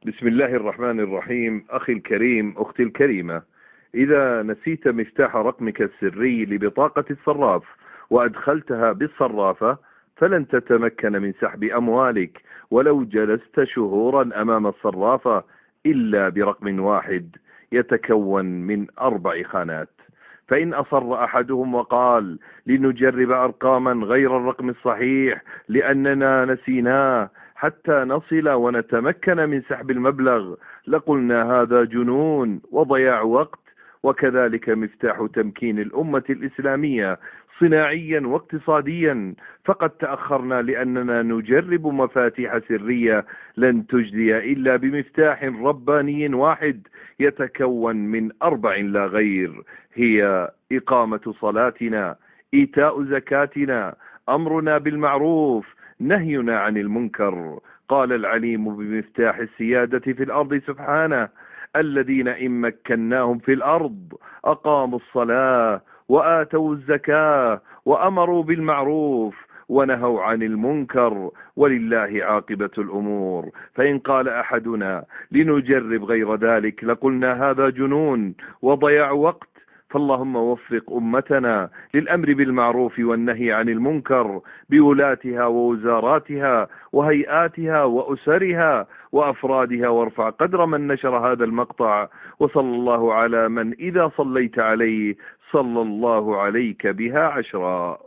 بسم الله الرحمن الرحيم. أخي الكريم، أختي الكريمة، إذا نسيت مفتاح رقمك السري لبطاقة الصراف وأدخلتها بالصرافة فلن تتمكن من سحب أموالك ولو جلست شهورا أمام الصرافة إلا برقم واحد يتكون من 4 خانات. فإن أصر أحدهم وقال لنجرب أرقاما غير الرقم الصحيح لأننا نسيناه حتى نصل ونتمكن من سحب المبلغ، لقلنا هذا جنون وضياع وقت. وكذلك مفتاح تمكين الأمة الإسلامية صناعيا واقتصاديا، فقد تأخرنا لأننا نجرب مفاتيح سرية لن تجدي إلا بمفتاح رباني واحد يتكون من 4 لا غير، هي إقامة صلاتنا، إيتاء زكاتنا، أمرنا بالمعروف، نهينا عن المنكر. قال العليم بمفتاح السيادة في الأرض سبحانه: الذين إن مكناهم في الأرض أقاموا الصلاة وآتوا الزكاة وأمروا بالمعروف ونهوا عن المنكر ولله عاقبة الأمور. فإن قال أحدنا لنجرب غير ذلك لقلنا هذا جنون وضياع وقت. فاللهم وفق أمتنا للأمر بالمعروف والنهي عن المنكر بولاتها ووزاراتها وهيئاتها وأسرها وأفرادها، وارفع قدر من نشر هذا المقطع. وصلى الله على من إذا صليت عليه صلى الله عليك بها 10.